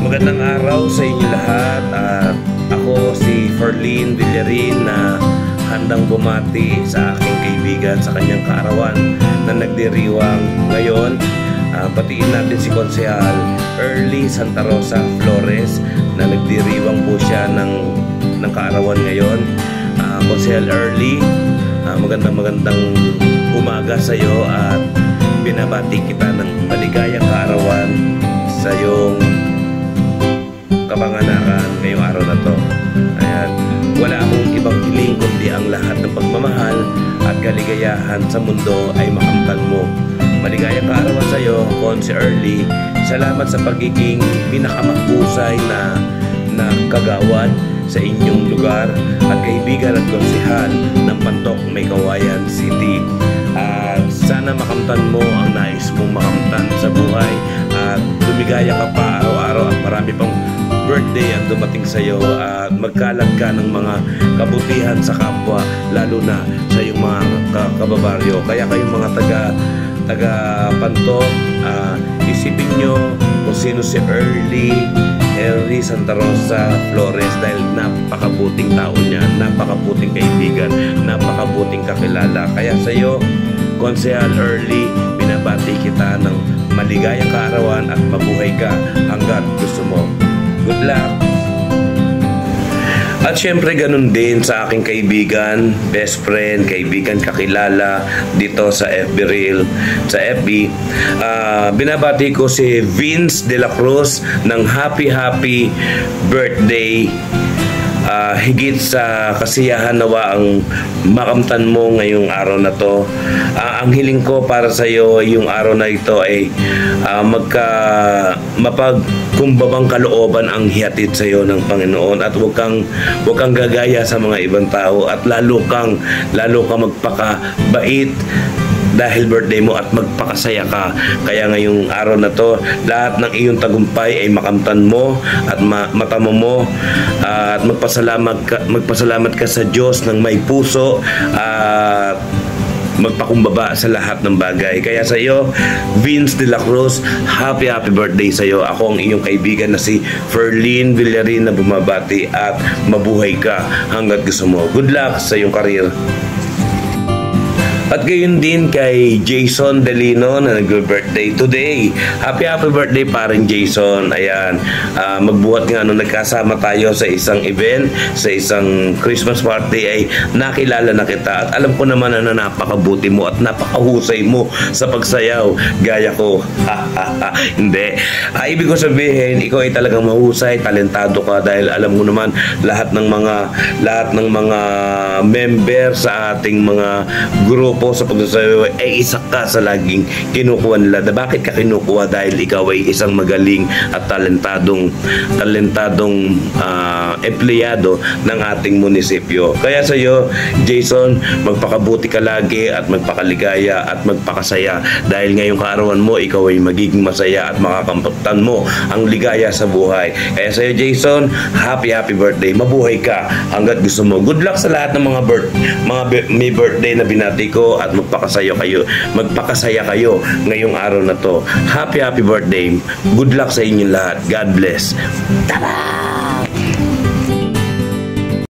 Magandang araw sa inyo lahat at ako si Ferlin Villarin na handang bumati sa aking kaibigan sa kanyang kaarawan na nagdiriwang ngayon. Batiin natin si Konsehal Early Santa Rosa Flores na nagdiriwang po siya ng kaarawan ngayon. Konsehal Early, magandang umaga sa iyo at binabati kita ng maligayang kaarawan sa iyong kapanganakan ngayong araw na to. Ayan, wala akong ibang hiling kundi ang lahat ng pagmamahal at kaligayahan sa mundo ay makamtan mo. Maligayang kaarawan sa iyo, Konse Early. Salamat sa pagiging pinakamahusay na kagawad sa inyong lugar at kaibigan at konsehal ng Pantok, May Kawayan City. At sana makamtan mo ang nais mong makamtan sa buhay at lumigaya ka pa araw-araw at marami pang birthday ang dumating sa iyo at magkalat ka ng mga kabutihan sa kapwa, lalo na sa iyong mga kababaryo. Kaya kayong mga taga Pantok, isipin nyo kung sino si Early Santa Rosa Flores dahil napakabuting tao niya, napakabuting kaibigan, napakabuting kakilala. Kaya sa iyo, Konsehal Early, binabati kita ng maligayang kaarawan at mabuhay ka hanggat gusto mo. Good luck! At syempre ganun din sa aking kaibigan, best friend, kaibigan, kakilala dito sa FB Reel, sa FB. Binabati ko si Vince de la Cruz ng happy birthday. Higit sa kasiyahan nawa ang makamtan mo ngayong araw na to. Ang hiling ko para sa iyo yung araw na ito ay mapagkumbabang kalooban ang hihatid sa iyo ng Panginoon at huwag kang gagaya sa mga ibang tao at lalo kang magpakabait dahil birthday mo at magpakasaya ka. Kaya ngayong araw na to, lahat ng iyong tagumpay ay makamtan mo at matamo mo at magpasalamat ka sa Diyos ng may puso at magpakumbaba sa lahat ng bagay. Kaya sa iyo, Vince de la Cruz, happy birthday sa iyo. Ako ang iyong kaibigan na si Ferlin Villarin na bumabati at mabuhay ka hanggat gusto mo. Good luck sa iyong career. At gayon din kay Jason Delino na nag-birthday today. Happy birthday paring Jason. Ayan, magbuhat nga nung nagkasama tayo sa isang event, sa isang Christmas party ay nakilala na kita. At alam ko naman na napakabuti mo at napakahusay mo sa pagsayaw. Gaya ko. Hindi. Ibig ko sabihin, ikaw ay talagang mahusay, talentado ka dahil alam mo naman lahat ng mga member sa ating mga grupo sa pagsasayaw ay isa ka sa laging kinukuha nila. Bakit ka kinukuha? Dahil ikaw ay isang magaling at talentadong empleyado ng ating munisipyo. Kaya sa iyo, Jason, magpakabuti ka lagi at magpakaligaya at magpakasaya dahil ngayong kaarawan mo, ikaw ay magiging masaya at makakamtan mo ang ligaya sa buhay. Kaya sa iyo, Jason, happy birthday. Mabuhay ka hanggat gusto mo. Good luck sa lahat ng mga may birthday na binati ko at magpakasaya kayo ngayong araw na to. Happy birthday. Good luck sa inyo lahat. God bless. Tada!